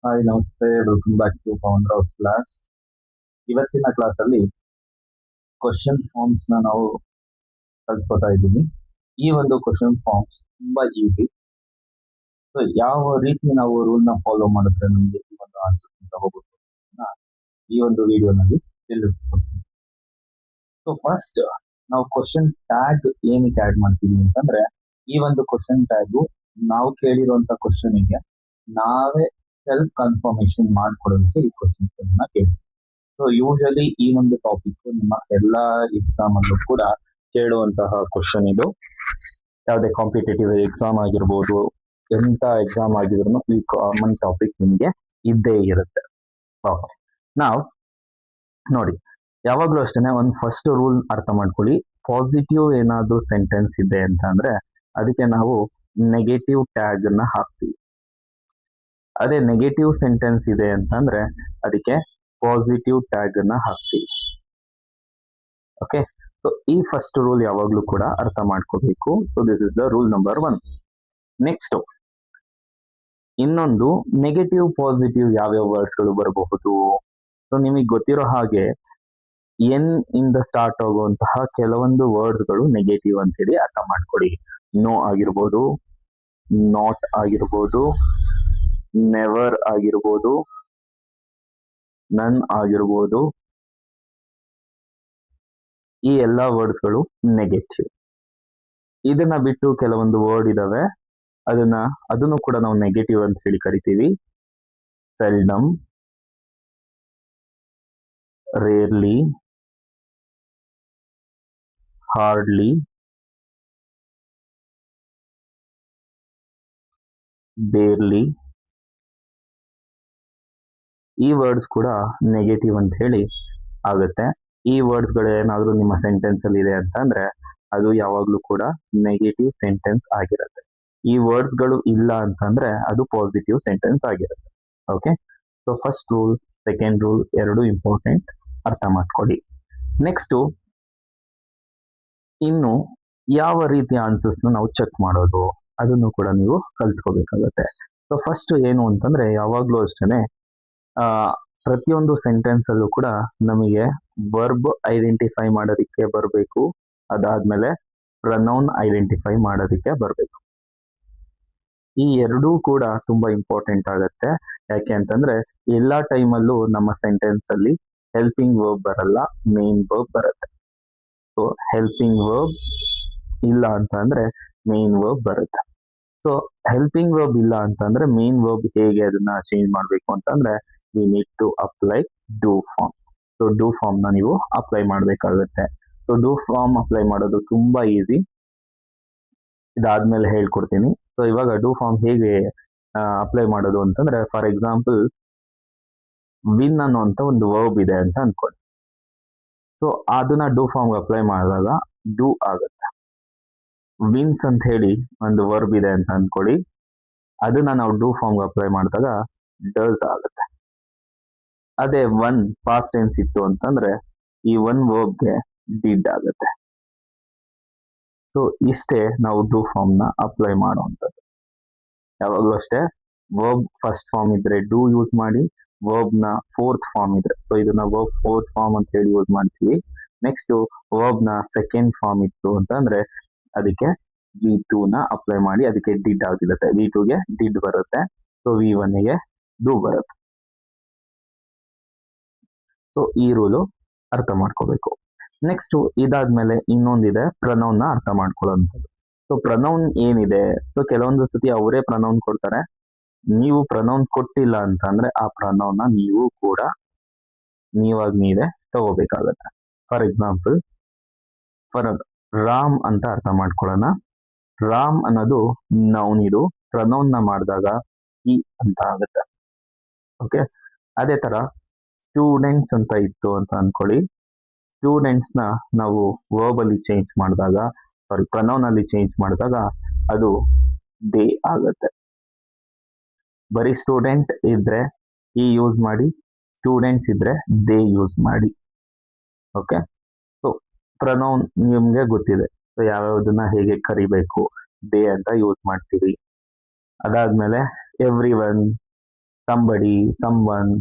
Hi ನಮಸ್ತೆ, welcome back to founder of class. ಇವತ್ತಿನ ಕ್ಲಾಸಲ್ಲಿ ಕ್ವಶನ್ ಫಾರ್ಮ್ಸ್ನ ನಾವು ಕಲ್ತ್ಕೋತಾ ಇದ್ದೀನಿ. ಈ ಒಂದು ಕ್ವಶನ್ ಫಾರ್ಮ್ಸ್ ತುಂಬಾ ಈಸಿ. ಸೊ ಯಾವ ರೀತಿ ನಾವು ರೂಲ್ನ ಫಾಲೋ ಮಾಡಿದ್ರೆ ನಮಗೆ ಈ ಒಂದು ಆನ್ಸರ್ ತಗೋಬಹುದು ಈ ಒಂದು ವಿಡಿಯೋನಲ್ಲಿ ತಿಳಿಸ್ಕೊಡ್ತೀನಿ. ಸೊ ಫಸ್ಟ್ ನಾವು ಕ್ವಶನ್ ಟ್ಯಾಗ್ ಏನಕ್ಕೆ ಆಡ್ ಮಾಡ್ತೀವಿ ಅಂತಂದ್ರೆ, ಈ ಒಂದು ಕ್ವಶನ್ ಟ್ಯಾಗು ನಾವು ಕೇಳಿರುವಂತ ಕ್ವಶನ್ಗೆ ನಾವೇ ಸೆಲ್ಫ್ ಕನ್ಫರ್ಮೇಶನ್ ಮಾಡ್ಕೊಡೋದಕ್ಕೆ ಈ ಕ್ವಶನ್ಸ್ ಅನ್ನ ಕೇಳಿ. ಸೊ ಯೂಶಲಿ ಈ ಒಂದು ಟಾಪಿಕ್ ನಿಮ್ಮ ಎಲ್ಲಾ ಎಕ್ಸಾಮ್ ಅಲ್ಲೂ ಕೂಡ ಕೇಳುವಂತಹ ಕ್ವಶನ್ ಇದು. ಯಾವುದೇ ಕಾಂಪಿಟೇಟಿವ್ ಎಕ್ಸಾಮ್ ಆಗಿರ್ಬೋದು, ಎಂತ ಎಕ್ಸಾಮ್ ಆಗಿದ್ರು ಈ ಕಾಮನ್ ಟಾಪಿಕ್ ನಿಮಗೆ ಇದ್ದೇ ಇರುತ್ತೆ. ಓಕೆ, ನಾವು ನೋಡಿ, ಯಾವಾಗ್ಲೂ ಅಷ್ಟೇ ಒಂದು ಫಸ್ಟ್ ರೂಲ್ ಅರ್ಥ ಮಾಡ್ಕೊಳ್ಳಿ. ಪಾಸಿಟಿವ್ ಏನಾದ್ರು ಸೆಂಟೆನ್ಸ್ ಇದೆ ಅಂತ ಅಂದ್ರೆ ಅದಕ್ಕೆ ನಾವು ನೆಗೆಟಿವ್ ಟ್ಯಾಗ್ ಅನ್ನ ಹಾಕ್ತೀವಿ. ಅದೇ ನೆಗೆಟಿವ್ ಸೆಂಟೆನ್ಸ್ ಇದೆ ಅಂತಂದ್ರೆ ಅದಕ್ಕೆ ಪಾಸಿಟಿವ್ ಟ್ಯಾಗ್ ಅನ್ನ ಹಾಕ್ತೀವಿ. ಓಕೆ, ಸೊ ಈ ಫಸ್ಟ್ ರೂಲ್ ಯಾವಾಗ್ಲೂ ಕೂಡ ಅರ್ಥ ಮಾಡ್ಕೋಬೇಕು. So this is the rule number 1. Next, ಇನ್ನೊಂದು ನೆಗೆಟಿವ್ ಪಾಸಿಟಿವ್ ಯಾವ್ಯಾವ ವರ್ಡ್ಸ್ಗಳು ಬರಬಹುದು. ಸೊ ನಿಮಗೆ ಗೊತ್ತಿರೋ ಹಾಗೆ ಎನ್ ಇಂದ ಸ್ಟಾರ್ಟ್ ಆಗುವಂತಹ ಕೆಲವೊಂದು ವರ್ಡ್ಸ್ಗಳು ನೆಗೆಟಿವ್ ಅಂತ ಹೇಳಿ ಅರ್ಥ ಮಾಡ್ಕೊಳ್ಳಿ. ನೋ ಆಗಿರ್ಬೋದು, ನಾಟ್ ಆಗಿರ್ಬೋದು, ನೆವರ್ ಆಗಿರ್ಬೋದು, ನನ್ ಆಗಿರ್ಬೋದು, ಈ ಎಲ್ಲಾ ವರ್ಡ್ಸ್ಗಳು ನೆಗೆಟಿವ್. ಇದನ್ನ ಬಿಟ್ಟು ಕೆಲವೊಂದು ವರ್ಡ್ ಇದಾವೆ, ಅದನ್ನು ಕೂಡ ನಾವು ನೆಗೆಟಿವ್ ಅಂತ ಹೇಳಿ ಕರಿತೀವಿ. ಸೆಲ್ಡಮ್, ರೇರ್ಲಿ, ಹಾರ್ಡ್ಲಿ, ಬೇರ್ಲಿ, ಈ ವರ್ಡ್ಸ್ ಕೂಡ ನೆಗೆಟಿವ್ ಅಂತ ಹೇಳಿ ಆಗುತ್ತೆ. ಈ ವರ್ಡ್ಸ್ ಗಳು ಏನಾದ್ರೂ ನಿಮ್ಮ ಸೆಂಟೆನ್ಸ್ ಅಲ್ಲಿ ಇದೆ ಅಂತಂದ್ರೆ ಅದು ಯಾವಾಗ್ಲೂ ಕೂಡ ನೆಗೆಟಿವ್ ಸೆಂಟೆನ್ಸ್ ಆಗಿರುತ್ತೆ. ಈ ವರ್ಡ್ಸ್ ಗಳು ಇಲ್ಲ ಅಂತಂದ್ರೆ ಅದು ಪಾಸಿಟಿವ್ ಸೆಂಟೆನ್ಸ್ ಆಗಿರುತ್ತೆ. Okay, so first rule, second rule ಎರಡು ಇಂಪಾರ್ಟೆಂಟ್, ಅರ್ಥ ಮಾಡ್ಕೊಳ್ಳಿ. ನೆಕ್ಸ್ಟ್, ಇನ್ನು ಯಾವ ರೀತಿಯ ಆನ್ಸರ್ಸ್ ನಾವು ಚೆಕ್ ಮಾಡೋದು ಅದನ್ನು ಕೂಡ ನೀವು ಕಲ್ತ್ಕೋಬೇಕಾಗತ್ತೆ. ಸೊ ಫಸ್ಟ್ ಏನು ಅಂತಂದ್ರೆ, ಯಾವಾಗ್ಲೂ ಅಷ್ಟೇನೆ ಪ್ರತಿಯೊಂದು ಸೆಂಟೆನ್ಸ್ ಅಲ್ಲೂ ಕೂಡ ನಮಗೆ ವರ್ಬ್ ಐಡೆಂಟಿಫೈ ಮಾಡೋದಕ್ಕೆ ಬರಬೇಕು. ಅದಾದ್ಮೇಲೆ ಪ್ರನೌನ್ ಐಡೆಂಟಿಫೈ ಮಾಡೋದಕ್ಕೆ ಬರಬೇಕು. ಈ ಎರಡೂ ಕೂಡ ತುಂಬಾ ಇಂಪಾರ್ಟೆಂಟ್ ಆಗುತ್ತೆ. ಯಾಕೆ ಅಂತಂದ್ರೆ ಎಲ್ಲಾ ಟೈಮಲ್ಲೂ ನಮ್ಮ ಸೆಂಟೆನ್ಸ್ ಅಲ್ಲಿ ಹೆಲ್ಪಿಂಗ್ ವರ್ಬ್ ಬರಲ್ಲ, ಮೇನ್ ವರ್ಬ್ ಬರುತ್ತೆ. ಸೊ ಹೆಲ್ಪಿಂಗ್ ವರ್ಬ್ ಇಲ್ಲ ಅಂತ ಅಂದ್ರೆ ಮೇನ್ ವರ್ಬ್ ಬರುತ್ತೆ. ಸೊ ಹೆಲ್ಪಿಂಗ್ ವರ್ಬ್ ಇಲ್ಲ ಅಂತಂದ್ರೆ ಮೇನ್ ವರ್ಬ್ ಹೇಗೆ ಅದನ್ನ ಚೇಂಜ್ ಮಾಡಬೇಕು ಅಂತಂದ್ರೆ we need to apply do form. So do form ನ ನೀವು ಅಪ್ಲೈ ಮಾಡಬೇಕಾಗುತ್ತೆ. ಸೊ ಡೂ ಫಾರ್ಮ್ ಅಪ್ಲೈ ಮಾಡೋದು ತುಂಬಾ ಈಸಿ, ಇದಾದ್ಮೇಲೆ ಹೇಳ್ಕೊಡ್ತೀನಿ. ಸೊ ಇವಾಗ ಡೂ ಫಾರ್ಮ್ ಹೇಗೆ ಅಪ್ಲೈ ಮಾಡೋದು ಅಂತಂದ್ರೆ, ಫಾರ್ ಎಕ್ಸಾಂಪಲ್ ವಿನ್ ಅನ್ನುವಂತ ಒಂದು ವರ್ಬ್ ಇದೆ ಅಂತ ಅನ್ಕೊಳ್ಳಿ. ಸೊ ಅದನ್ನ ಡೂ ಫಾರ್ಮ್ ಅಪ್ಲೈ ಮಾಡಿದಾಗ ಡೂ ಆಗುತ್ತೆ. ವಿನ್ಸ್ ಅಂತ ಹೇಳಿ ಒಂದು ವರ್ಬ್ ಇದೆ ಅಂತ ಅನ್ಕೊಳ್ಳಿ, ಅದನ್ನ ನಾವು ಡೂ ಫಾರ್ಮ್ ಅಪ್ಲೈ ಮಾಡಿದಾಗ ಡಸ್ ಆಗುತ್ತೆ. ಅದೇ ಒನ್ ಪಾಸ್ಟ್ ಟೆನ್ಸ್ ಇತ್ತು ಅಂತಂದ್ರೆ ಈ ಒನ್ ವರ್ಬ್ಗೆ ಡಿಡ್ ಆಗುತ್ತೆ. ಸೊ ಇಷ್ಟೇ ನಾವು ಡೂ ಫಾರ್ಮ್ ನ ಅಪ್ಲೈ ಮಾಡುವಂಥದ್ದು. ಯಾವಾಗಲೂ ಅಷ್ಟೇ ವರ್ಬ್ ಫಸ್ಟ್ ಫಾರ್ಮ್ ಇದ್ರೆ ಡೂ ಯೂಸ್ ಮಾಡಿ, ವರ್ಬ್ ನ ಫೋರ್ತ್ ಫಾರ್ಮ್ ಇದ್ರೆ, ಸೊ ಇದನ್ನ ವರ್ಬ್ ಫೋರ್ತ್ ಫಾರ್ಮ್ ಅಂತ ಹೇಳಿ ಯೂಸ್ ಮಾಡ್ತೀವಿ. ನೆಕ್ಸ್ಟ್ ವರ್ಬ್ ನ ಸೆಕೆಂಡ್ ಫಾರ್ಮ್ ಇತ್ತು ಅಂತಂದ್ರೆ ಅದಕ್ಕೆ V2 ನ ಅಪ್ಲೈ ಮಾಡಿ, ಅದಕ್ಕೆ ಡಿಡ್ ಆಗಿರುತ್ತೆ. V2 ಗೆ ಡಿಡ್ ಬರುತ್ತೆ. ಸೊ V1 ಗೆ ಡೂ ಬರುತ್ತೆ. ಸೊ ಈ ರೂಲು ಅರ್ಥ ಮಾಡ್ಕೋಬೇಕು. ನೆಕ್ಸ್ಟ್ ಇದಾದ್ಮೇಲೆ ಇನ್ನೊಂದಿದೆ ಪ್ರನೌನ್ ನ ಅರ್ಥ ಮಾಡ್ಕೊಳ್ಳೋಂಥದ್ದು. ಸೊ ಪ್ರನೌನ್ ಏನಿದೆ, ಸೊ ಕೆಲವೊಂದು ಸತಿ ಅವರೇ ಪ್ರನೌನ್ ಕೊಡ್ತಾರೆ. ನೀವು ಪ್ರನೌನ್ ಕೊಟ್ಟಿಲ್ಲ ಅಂತಂದ್ರೆ ಆ ಪ್ರನೌನ್ ನ ನೀವು ಕೂಡ ನೀವೇ ತಗೋಬೇಕಾಗತ್ತೆ. ಫಾರ್ ಎಕ್ಸಾಂಪಲ್, ರಾಮ್ ಅಂತ ಅರ್ಥ ಮಾಡ್ಕೊಳ್ಳೋಣ. ರಾಮ್ ಅನ್ನೋದು ನೌನ್, ಇದು ಪ್ರನೌನ್ ನ ಮಾಡಿದಾಗ ಈ ಅಂತ ಆಗುತ್ತೆ. ಓಕೆ, ಅದೇ ತರ ಸ್ಟೂಡೆಂಟ್ಸ್ ಅಂತ ಇತ್ತು ಅಂತ ಅನ್ಕೊಳ್ಳಿ. ಸ್ಟೂಡೆಂಟ್ಸ್ ನ ನಾವು ವರ್ಬ್ ಅಲ್ಲಿ ಚೇಂಜ್ ಮಾಡಿದಾಗ, ಪ್ರನೌನ್ ಅಲ್ಲಿ ಚೇಂಜ್ ಮಾಡಿದಾಗ ಅದು ದೇ ಆಗುತ್ತೆ. ಬರೀ ಸ್ಟೂಡೆಂಟ್ ಇದ್ರೆ ಈ ಯೂಸ್ ಮಾಡಿ, ಸ್ಟೂಡೆಂಟ್ಸ್ ಇದ್ರೆ ದೇ ಯೂಸ್ ಮಾಡಿ. ಓಕೆ, ಸೊ ಪ್ರನೌನ್ ನಿಮ್ಗೆ ಗೊತ್ತಿದೆ, ಸೊ ಯಾವ್ಯಾವ್ದನ್ನ ಹೇಗೆ ಕರಿಬೇಕು, ದೇ ಅಂತ ಯೂಸ್ ಮಾಡ್ತೀವಿ. ಅದಾದ್ಮೇಲೆ every one, somebody, someone,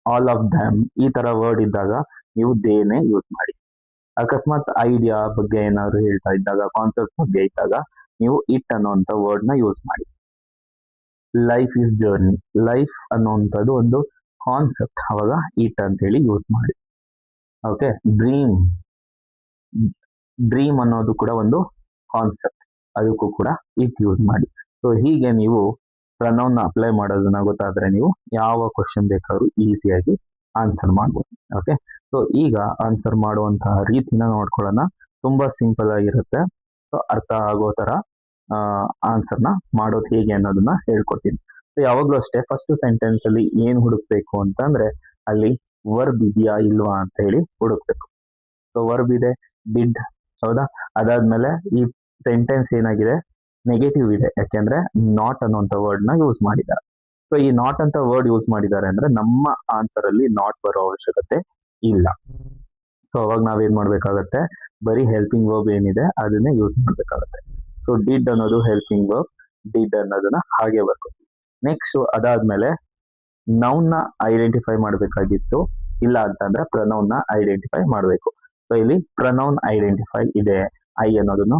all of them ಈ ತರ ವರ್ಡ್ ಇದ್ದಾಗ ನೀವು ದೇನೆ ಯೂಸ್ ಮಾಡಿ. ಅಕಸ್ಮಾತ್ ಐಡಿಯಾ ಬಗ್ಗೆ ಏನಾದ್ರು ಹೇಳ್ತಾ ಇದ್ದಾಗ, ಕಾನ್ಸೆಪ್ಟ್ ಬಗ್ಗೆ ಇದ್ದಾಗ ನೀವು ಇಟ್ ಅನ್ನೋಂಥ ವರ್ಡ್ ನ ಯೂಸ್ ಮಾಡಿ. ಲೈಫ್ ಇಸ್ ಜರ್ನಿ, ಲೈಫ್ ಅನ್ನೋಂಥದ್ದು ಒಂದು ಕಾನ್ಸೆಪ್ಟ್, ಅವಾಗ ಇಟ್ ಅಂತೇಳಿ ಯೂಸ್ ಮಾಡಿ. ಓಕೆ, ಡ್ರೀಮ್, ಡ್ರೀಮ್ ಅನ್ನೋದು ಕೂಡ ಒಂದು ಕಾನ್ಸೆಪ್ಟ್, ಅದಕ್ಕೂ ಕೂಡ ಇಟ್ ಯೂಸ್ ಮಾಡಿ. ಸೊ ಹೀಗೆ ನೀವು ಪ್ರನೌನ್ ಅಪ್ಲೈ ಮಾಡೋದನ್ನ ಗೊತ್ತಾದ್ರೆ ನೀವು ಯಾವ ಕ್ವಶನ್ ಬೇಕಾದ್ರೂ ಈಸಿಯಾಗಿ ಆನ್ಸರ್ ಮಾಡ್ಬೋದು. ಓಕೆ, ಸೊ ಈಗ ಆನ್ಸರ್ ಮಾಡುವಂತಹ ರೀತಿನ ನೋಡ್ಕೊಳ್ಳೋಣ. ತುಂಬಾ ಸಿಂಪಲ್ ಆಗಿರುತ್ತೆ. ಸೊ ಅರ್ಥ ಆಗೋ ತರ ಆನ್ಸರ್ನ ಮಾಡೋದು ಹೇಗೆ ಅನ್ನೋದನ್ನ ಹೇಳ್ಕೊಡ್ತೀನಿ. ಸೊ ಯಾವಾಗ್ಲೂ ಅಷ್ಟೇ, ಫಸ್ಟ್ ಸೆಂಟೆನ್ಸ್ ಅಲ್ಲಿ ಏನ್ ಹುಡುಕ್ಬೇಕು ಅಂತಂದ್ರೆ ಅಲ್ಲಿ ವರ್ಬ್ ಇದೆಯಾ ಇಲ್ವಾ ಅಂತ ಹೇಳಿ ಹುಡುಕ್ಬೇಕು. ಸೊ ವರ್ಬ್ ಇದೆ, ಡಿಡ್, ಹೌದಾ. ಅದಾದ್ಮೇಲೆ ಈ ಸೆಂಟೆನ್ಸ್ ಏನಾಗಿದೆ, ನೆಗೆಟಿವ್ ಇದೆ, ಯಾಕೆಂದ್ರೆ ನಾಟ್ ಅನ್ನೋಂಥ ವರ್ಡ್ ನ ಯೂಸ್ ಮಾಡಿದ್ದಾರೆ. ಸೊ ಈ ನಾಟ್ ಅಂತ ವರ್ಡ್ ಯೂಸ್ ಮಾಡಿದ್ದಾರೆ ಅಂದ್ರೆ ನಮ್ಮ ಆನ್ಸರ್ ಅಲ್ಲಿ ನಾಟ್ ಬರೋ ಅವಶ್ಯಕತೆ ಇಲ್ಲ. ಸೊ ಅವಾಗ ನಾವೇನ್ ಮಾಡ್ಬೇಕಾಗತ್ತೆ, ಬರೀ ಹೆಲ್ಪಿಂಗ್ ವರ್ಬ್ ಏನಿದೆ ಅದನ್ನೇ ಯೂಸ್ ಮಾಡ್ಬೇಕಾಗತ್ತೆ. ಸೊ ಡಿಡ್ ಅನ್ನೋದು ಹೆಲ್ಪಿಂಗ್ ವರ್ಬ್, ಡಿಡ್ ಅನ್ನೋದನ್ನ ಹಾಗೆ ಬರ್ಕೋತೀವಿ. ನೆಕ್ಸ್ಟ್ ಅದಾದ್ಮೇಲೆ ನೌನ್ ನ ಐಡೆಂಟಿಫೈ ಮಾಡಬೇಕಾಗಿತ್ತು, ಇಲ್ಲ ಅಂತಂದ್ರೆ ಪ್ರನೌನ್ ನ ಐಡೆಂಟಿಫೈ ಮಾಡಬೇಕು. ಸೊ ಇಲ್ಲಿ ಪ್ರನೌನ್ ಐಡೆಂಟಿಫೈ ಇದೆ, ಐ ಅನ್ನೋದನ್ನ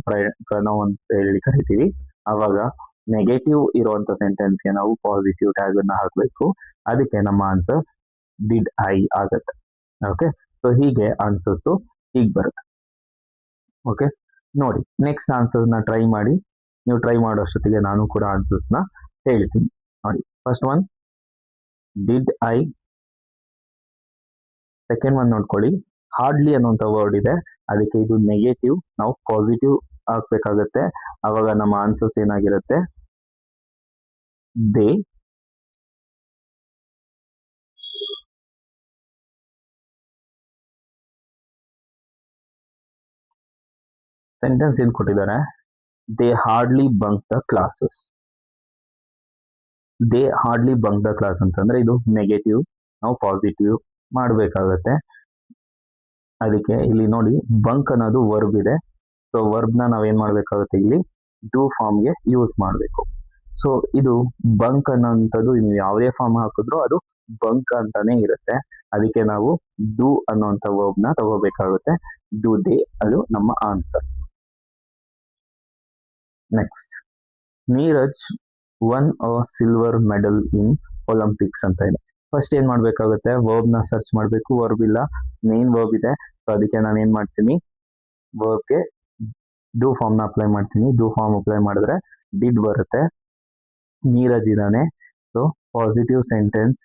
ಪ್ರನೌನ್ ಅಂತ ಹೇಳಿ ಕರಿತೀವಿ. ಅವಾಗ ನೆಗೆಟಿವ್ ಇರುವಂತ ಸೆಂಟೆನ್ಸ್ಗೆ ನಾವು ಪಾಸಿಟಿವ್ ಟ್ಯಾಗ್ ಅನ್ನ ಹಾಕಬೇಕು. ಅದಕ್ಕೆ ನಮ್ಮ ಆನ್ಸರ್ ಡಿಡ್ ಐ ಆಗುತ್ತೆ. ಓಕೆ, ಸೊ ಹೀಗೆ ಆನ್ಸರ್ಸ್ ಹೀಗೆ ಬರುತ್ತೆ. ಓಕೆ, ನೋಡಿ ನೆಕ್ಸ್ಟ್ ಆನ್ಸರ್ ನ ಟ್ರೈ ಮಾಡಿ. ನೀವು ಟ್ರೈ ಮಾಡೋಷ್ಟೊತ್ತಿಗೆ ನಾನು ಕೂಡ ಆನ್ಸರ್ಸ್ ನ ಹೇಳ್ತೀನಿ. ನೋಡಿ, first one did I, second one ನೋಡ್ಕೊಳ್ಳಿ, ಹಾರ್ಡ್ಲಿ ಅನ್ನುವಂಥ ವರ್ಡ್ ಇದೆ, ಅದಕ್ಕೆ ಇದು ನೆಗೆಟಿವ್, ನಾವು ಪಾಸಿಟಿವ್ ಹಾಕ್ಬೇಕಾಗತ್ತೆ. ಅವಾಗ ನಮ್ಮ ಆನ್ಸರ್ಸ್ ಏನಾಗಿರುತ್ತೆ, ದೇ. ಸೆಂಟೆನ್ಸ್ ಏನ್ ಕೊಟ್ಟಿದ್ದಾರೆ, they hardly bunk the classes. They hardly bunk the class ಅಂತಂದ್ರೆ ಇದು ನೆಗೆಟಿವ್, ನಾವು ಪಾಸಿಟಿವ್ ಮಾಡಬೇಕಾಗತ್ತೆ. ಅದಕ್ಕೆ ಇಲ್ಲಿ ನೋಡಿ, ಬಂಕ್ ಅನ್ನೋದು ವರ್ಬ್ ಇದೆ. ಸೊ ವರ್ಬ್ ನ ನಾವೇನ್ ಮಾಡ್ಬೇಕಾಗುತ್ತೆ, ಇಲ್ಲಿ ಡೂ ಫಾರ್ಮ್ಗೆ ಯೂಸ್ ಮಾಡಬೇಕು. ಸೊ ಇದು ಬಂಕ್ ಅನ್ನೋಂಥದ್ದು ನೀವು ಯಾವುದೇ ಫಾರ್ಮ್ ಹಾಕಿದ್ರು ಅದು ಬಂಕ್ ಅಂತಾನೆ ಇರುತ್ತೆ. ಅದಕ್ಕೆ ನಾವು ಡೂ ಅನ್ನೋಂಥ ವರ್ಬ್ ನ ತಗೋಬೇಕಾಗುತ್ತೆ. ಡೂ ದೇ, ಅದು ನಮ್ಮ answer. Next, Neeraj one a silver medal in Olympics ಅಂತ ಇದೆ. ಫಸ್ಟ್ ಏನ್ ಮಾಡ್ಬೇಕಾಗುತ್ತೆ, ವರ್ಬ್ ನ ಸರ್ಚ್ ಮಾಡಬೇಕು. ವರ್ಬ್ ಇಲ್ಲ, ಮೇನ್ ವರ್ಬ್ ಇದೆ. ಸೊ ಅದಕ್ಕೆ ನಾನು ಏನ್ ಮಾಡ್ತೀನಿ, ವರ್ಬ್ಗೆ ಡೂ ಫಾರ್ಮ್ ನ ಅಪ್ಲೈ ಮಾಡ್ತೀನಿ. ಡೂ ಫಾರ್ಮ್ ಅಪ್ಲೈ ಮಾಡಿದ್ರೆ ಡಿಡ್ ಬರುತ್ತೆ. ನೀರಜ್ ಇದಾನೆ, ಸೊ ಪಾಸಿಟಿವ್ ಸೆಂಟೆನ್ಸ್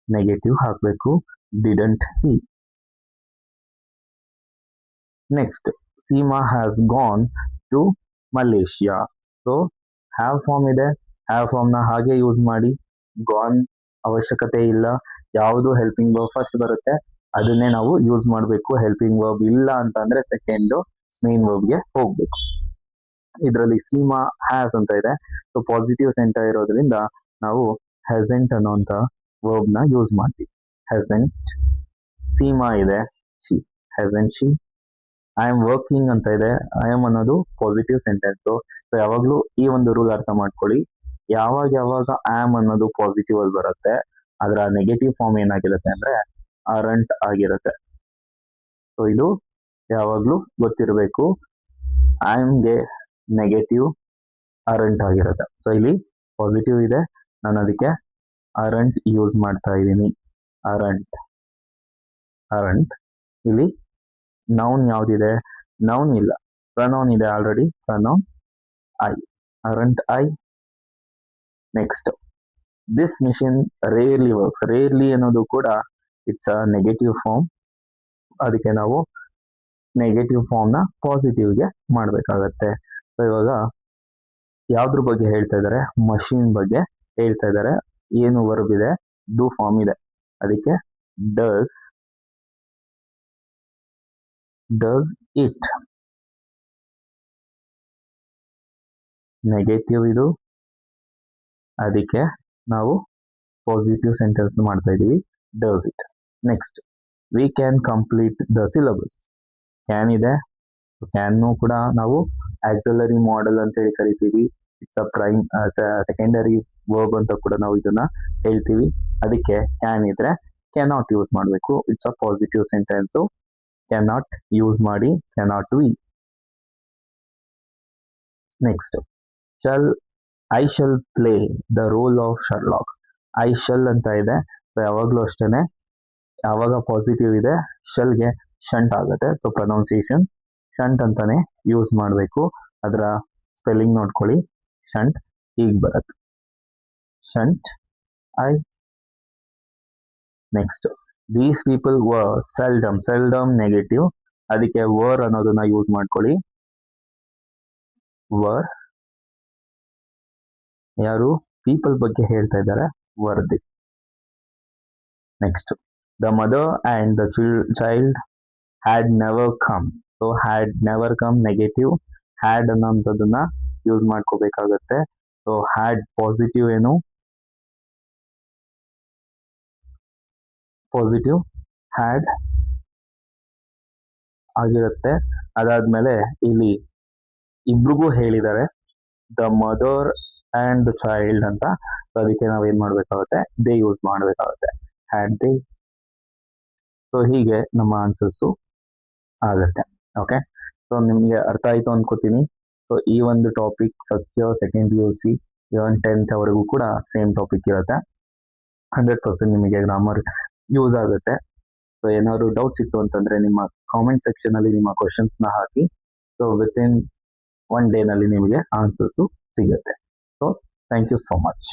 ನೆಗೆಟಿವ್ ಹಾಕಬೇಕು, didn't he. Next, Seema has gone to Malaysia. So have form ಇದೆ, ಹ್ಯಾವ್ ಫಾರ್ಮ್ ನ ಹಾಗೆ ಯೂಸ್ ಮಾಡಿ. ಗಾನ್ ಅವಶ್ಯಕತೆ ಇಲ್ಲ, ಯಾವುದು ಹೆಲ್ಪಿಂಗ್ ವರ್ಬ್ ಫಸ್ಟ್ ಬರುತ್ತೆ ಅದನ್ನೇ ನಾವು ಯೂಸ್ ಮಾಡಬೇಕು. ಹೆಲ್ಪಿಂಗ್ ವರ್ಬ್ ಇಲ್ಲ ಅಂತಂದ್ರೆ ಸೆಕೆಂಡ್ ಮೇನ್ ವರ್ಬ್ಗೆ ಹೋಗ್ಬೇಕು. ಇದರಲ್ಲಿ ಸೀಮಾ ಹ್ಯಾಸ್ ಅಂತ ಇದೆ, ಸೊ ಪಾಸಿಟಿವ್ ಸೆಂಟರ್ ಇರೋದ್ರಿಂದ ನಾವು ಹ್ಯಾಸೆಂಟ್ ಅನ್ನೋಂಥ ವರ್ಬ್ ನ ಯೂಸ್ ಮಾಡ್ತೀವಿ. ಹ್ಯಾಸೆಂಟ್. ಸೀಮಾ ಇದೆ, she, hasn't she. I am working ಅಂತ ಇದೆ, ಐ ಆಮ್ ಅನ್ನೋದು ಪಾಸಿಟಿವ್ ಸೆಂಟೆನ್ಸ್. ಸೊ ಯಾವಾಗ್ಲೂ ಈ ಒಂದು ರೂಲ್ ಅರ್ಥ ಮಾಡ್ಕೊಳ್ಳಿ, ಯಾವಾಗ ಆಮ್ ಅನ್ನೋದು ಪಾಸಿಟಿವ್ ಅಲ್ಲಿ ಬರುತ್ತೆ ಅದರ ನೆಗೆಟಿವ್ ಫಾರ್ಮ್ ಏನಾಗಿರುತ್ತೆ ಅಂದ್ರೆ ಅರಂಟ್ ಆಗಿರುತ್ತೆ. ಸೊ ಇದು ಯಾವಾಗ್ಲೂ ಗೊತ್ತಿರಬೇಕು. ಆಮ್ಗೆ ನೆಗೆಟಿವ್ ಅರಂಟ್ ಆಗಿರುತ್ತೆ. ಸೊ ಇಲ್ಲಿ ಪಾಸಿಟಿವ್ ಇದೆ, ನಾನು ಅದಕ್ಕೆ ಅರಂಟ್ ಯೂಸ್ ಮಾಡ್ತಾ ಇದ್ದೀನಿ. ಅರಂಟ್, ಅರಂಟ್. ಇಲ್ಲಿ ನೌನ್ ಯಾವ್ದಿದೆ, ನೌನ್ ಇಲ್ಲ, ಪ್ರನೌನ್ ಇದೆ already, pronoun I, ಅರಂಟ್ I. Next, this machine rarely works. Rarely ಅನ್ನೋದು ಕೂಡ ಇಟ್ಸ್ ಅ ನೆಗೆಟಿವ್ ಫಾರ್ಮ್, ಅದಕ್ಕೆ ನಾವು ನೆಗೆಟಿವ್ ಫಾರ್ಮ್ ನ ಪಾಸಿಟಿವ್ಗೆ ಮಾಡಬೇಕಾಗತ್ತೆ. ಸೊ ಇವಾಗ ಯಾವ್ದ್ರ ಬಗ್ಗೆ ಹೇಳ್ತಾ ಇದ್ದಾರೆ, ಮಷೀನ್ ಬಗ್ಗೆ ಹೇಳ್ತಾ ಇದ್ದಾರೆ. ಏನು ವರ್ಬ್ ಇದೆ, ಡೂ ಫಾರ್ಮ್ ಇದೆ, ಅದಕ್ಕೆ ಡಸ್, ಡಸ್ ಇಟ್. ನೆಗೆಟಿವ್ ಇದು, ಅದಕ್ಕೆ ನಾವು ಪಾಸಿಟಿವ್ ಸೆಂಟೆನ್ಸ್ ಮಾಡ್ತಾ ಇದೀವಿ, does it. Next, we can complete the syllabus. Can ಇದೆ, ಕ್ಯಾನ್ ಕೂಡ ನಾವು ಆಕ್ಸಿಲರಿ ಮಾಡೆಲ್ ಅಂತ ಹೇಳಿ ಕರಿತೀವಿ. It's a prime secondary verb ಅಂತ ಕೂಡ ನಾವು ಇದನ್ನ ಹೇಳ್ತೀವಿ. ಅದಕ್ಕೆ ಕ್ಯಾನ್ ಇದ್ರೆ ಕ್ಯಾನಾಟ್ ಯೂಸ್ ಮಾಡಬೇಕು. It's a positive sentence. Cannot use ಮಾಡಿ cannot we. Next shall I shall play the role of Sherlock. I shall ಅಂತ ಇದೆ, ಯಾವಾಗಲೂ ಅಷ್ಟೇನೆ ಯಾವಾಗ ಪಾಸಿಟಿವ್ ಇದೆ ಶಲ್ಗೆ ಶಂಟ್ ಆಗುತ್ತೆ. ಸೊ ಪ್ರೊನೌನ್ಸಿಯೇಷನ್ ಶಂಟ್ ಅಂತಾನೆ ಯೂಸ್ ಮಾಡಬೇಕು. ಅದರ ಸ್ಪೆಲ್ಲಿಂಗ್ ನೋಡ್ಕೊಳ್ಳಿ. ಶಂಟ್ ಹೀಗೆ ಬರುತ್ತೆ, shan't I. Next these people were seldom. Seldom negative, ಅದಕ್ಕೆ ವರ್ ಅನ್ನೋದನ್ನ ಯೂಸ್ ಮಾಡ್ಕೊಳ್ಳಿ. ವರ್ ಯಾರು ಪೀಪಲ್ ಬಗ್ಗೆ ಹೇಳ್ತಾ ಇದ್ದಾರೆ, were they. Next the mother and the child had never come. So had never come negative, had ಅನ್ನೋಂಥದ್ದನ್ನ ಯೂಸ್ ಮಾಡ್ಕೋಬೇಕಾಗತ್ತೆ. ಸೊ ಹ್ಯಾಡ್ ಪಾಸಿಟಿವ್ ಏನು, ಪಾಸಿಟಿವ್ ಹ್ಯಾಡ್ ಆಗಿರುತ್ತೆ. ಅದಾದ್ಮೇಲೆ ಇಲ್ಲಿ ಇಬ್ರಿಗೂ ಹೇಳಿದ್ದಾರೆ the mother and the child ಅಂತ. ಸೊ ಅದಕ್ಕೆ ನಾವೇನ್ ಮಾಡ್ಬೇಕಾಗುತ್ತೆ, ದೇ ಯೂಸ್ ಮಾಡಬೇಕಾಗುತ್ತೆ, ಹ್ಯಾಡ್ ದೇ. ಸೊ ಹೀಗೆ ನಮ್ಮ ಆನ್ಸರ್ಸು ಆಗುತ್ತೆ. ಓಕೆ, ಸೊ ನಿಮಗೆ ಅರ್ಥ ಆಯ್ತು ಅನ್ಕೋತೀನಿ. ಸೊ ಈ ಒಂದು topic first year, second PUC, even 10th ವರೆಗೂ ಕೂಡ ಸೇಮ್ ಟಾಪಿಕ್ ಇರುತ್ತೆ. 100% ನಿಮಗೆ ಗ್ರಾಮರ್ ಯೂಸ್ ಆಗುತ್ತೆ. ಸೊ ಏನಾದ್ರು ಡೌಟ್ಸ್ ಇತ್ತು ಅಂತಂದ್ರೆ ನಿಮ್ಮ ಕಾಮೆಂಟ್ ಸೆಕ್ಷನ್ ಅಲ್ಲಿ ನಿಮ್ಮ ಕ್ವಶನ್ಸ್ ನ ಹಾಕಿ. ಸೊ ವಿತ್ ಇನ್ 1 day ನಲ್ಲಿ ನಿಮಗೆ ಆನ್ಸರ್ಸು ಸಿಗುತ್ತೆ. So thank you so much.